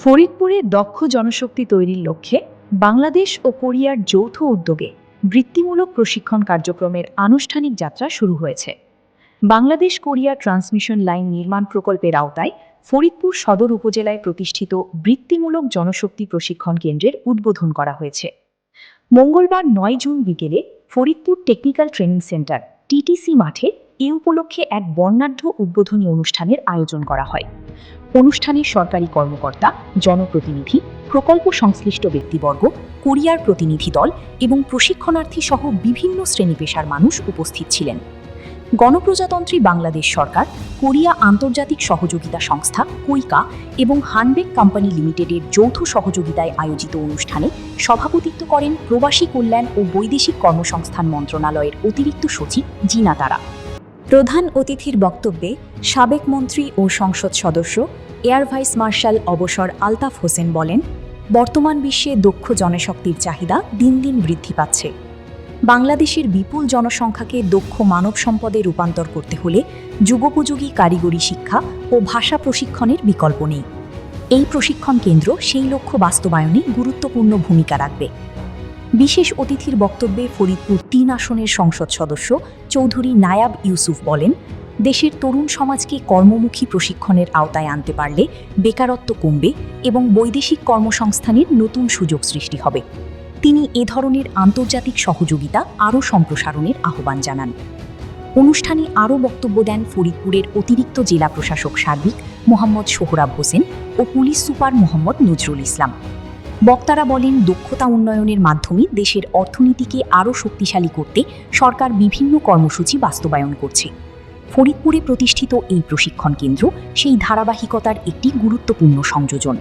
ফরিদপুরে দক্ষ জনশক্তি তৈরির লক্ষ্যে বাংলাদেশ ও কোরিয়ার যৌথ উদ্যোগে বৃত্তিমূলক প্রশিক্ষণ কার্যক্রমের আনুষ্ঠানিক যাত্রা শুরু হয়েছে। বাংলাদেশ কোরিয়া ট্রান্সমিশন লাইন নির্মাণ প্রকল্পের আওতায় ফরিদপুর সদর উপজেলায় প্রতিষ্ঠিত বৃত্তিমূলক জনশক্তি প্রশিক্ষণ কেন্দ্রের উদ্বোধন করা হয়েছে। মঙ্গলবার ৯ জুন বিকেলে Faridpur technical training centre TTC মাঠে এ উপলক্ষে এক বর্ণাঢ্য উদ্বোধনী অনুষ্ঠানের আয়োজন করা হয়। অনুষ্ঠানে সরকারি কর্মকর্তা, জনপ্রতিনিধি, প্রকল্প সংশ্লিষ্ট ব্যক্তিবর্গ, কোরিয়ার প্রতিনিধি দল এবং প্রশিক্ষণার্থী সহ বিভিন্ন শ্রেণী পেশার মানুষ উপস্থিত ছিলেন। গণপ্রজাতন্ত্রী বাংলাদেশ সরকার, কোরিয়া আন্তর্জাতিক সহযোগিতা সংস্থা কোইকা এবং হানবেক কোম্পানি লিমিটেডের যৌথ সহযোগিতায় আয়োজিত অনুষ্ঠানে সভাপতিত্ব করেন প্রবাসী কল্যাণ ও বৈদেশিক কর্মসংস্থান মন্ত্রণালয়ের অতিরিক্ত সচিব জিনা তারা। প্রধান অতিথির বক্তব্যে সাবেক মন্ত্রী ও সংসদ সদস্য এয়ার ভাইস মার্শাল অবসর আলতাফ হোসেন বলেন, বর্তমান বিশ্বে দক্ষ জনশক্তির চাহিদা দিন দিন বৃদ্ধি পাচ্ছে। বাংলাদেশের বিপুল জনসংখ্যাকে দক্ষ মানব সম্পদে রূপান্তর করতে হলে যুগোপযোগী কারিগরি শিক্ষা ও ভাষা প্রশিক্ষণের বিকল্প নেই। এই প্রশিক্ষণ কেন্দ্র সেই লক্ষ্য বাস্তবায়নে গুরুত্বপূর্ণ ভূমিকা রাখবে। বিশেষ অতিথির বক্তব্যে ফরিদপুর ৩ আসনের সংসদ সদস্য চৌধুরী নায়াব ইউসুফ বলেন, দেশের তরুণ সমাজকে কর্মমুখী প্রশিক্ষণের আওতায় আনতে পারলে বেকারত্ব কমবে এবং বৈদেশিক কর্মসংস্থানের নতুন সুযোগ সৃষ্টি হবে। তিনি এ ধরনের আন্তর্জাতিক সহযোগিতা আরও সম্প্রসারণের আহ্বান জানান। অনুষ্ঠানে আরও বক্তব্য দেন ফরিদপুরের অতিরিক্ত জেলা প্রশাসক সার্বিক মোহাম্মদ সোহরাব হোসেন ও পুলিশ সুপার মোহাম্মদ নজরুল ইসলাম। বক্তারা বলেন, দক্ষতা উন্নয়নের মাধ্যমে দেশের অর্থনীতিকে আরও শক্তিশালী করতে সরকার বিভিন্ন কর্মসূচি বাস্তবায়ন করছে। ফরিদপুরে প্রতিষ্ঠিত এই প্রশিক্ষণ কেন্দ্র সেই ধারাবাহিকতার একটি গুরুত্বপূর্ণ সংযোজন।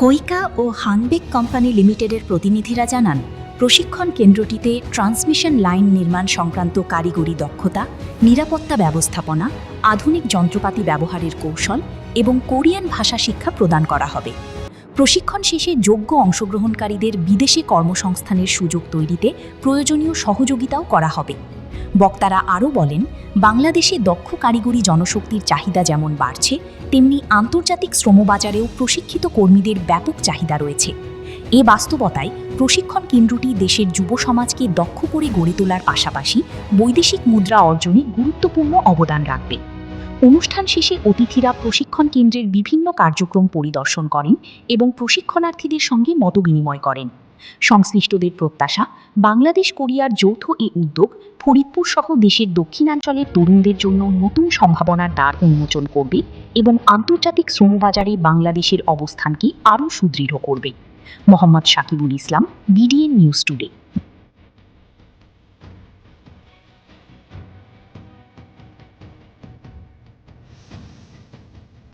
কোইকা ও হানবেক কোম্পানি লিমিটেডের প্রতিনিধিরা জানান, প্রশিক্ষণ কেন্দ্রটিতে ট্রান্সমিশন লাইন নির্মাণ সংক্রান্ত কারিগরি দক্ষতা, নিরাপত্তা ব্যবস্থাপনা, আধুনিক যন্ত্রপাতি ব্যবহারের কৌশল এবং কোরিয়ান ভাষা শিক্ষা প্রদান করা হবে। প্রশিক্ষণ শেষে যোগ্য অংশগ্রহণকারীদের বিদেশে কর্মসংস্থানের সুযোগ তৈরিতে প্রয়োজনীয় সহযোগিতাও করা হবে। বক্তারা আরও বলেন, বাংলাদেশে দক্ষ কারিগরি জনশক্তির চাহিদা যেমন বাড়ছে, তেমনি আন্তর্জাতিক শ্রমবাজারেও প্রশিক্ষিত কর্মীদের ব্যাপক চাহিদা রয়েছে। এ বাস্তবতায় প্রশিক্ষণ কেন্দ্রটি দেশের যুব সমাজকে দক্ষ করে গড়ে তোলার পাশাপাশি বৈদেশিক মুদ্রা অর্জনে গুরুত্বপূর্ণ অবদান রাখবে। অনুষ্ঠান শেষে অতিথিরা প্রশিক্ষণ কেন্দ্রের বিভিন্ন কার্যক্রম পরিদর্শন করেন এবং প্রশিক্ষণার্থীদের সঙ্গে মতবিনিময় করেন। সংশ্লিষ্টদের প্রত্যাশা, বাংলাদেশ কোরিয়ার যৌথ এই উদ্যোগ ফরিদপুর সহ দেশের দক্ষিণাঞ্চলের তরুণদের জন্য নতুন সম্ভাবনার দ্বার উন্মোচন করবে এবং আন্তর্জাতিক শ্রমবাজারে বাংলাদেশের অবস্থানকে আরও সুদৃঢ় করবে। মোহাম্মদ সাকিবুল ইসলাম, বিডিএন নিউজ টুডে।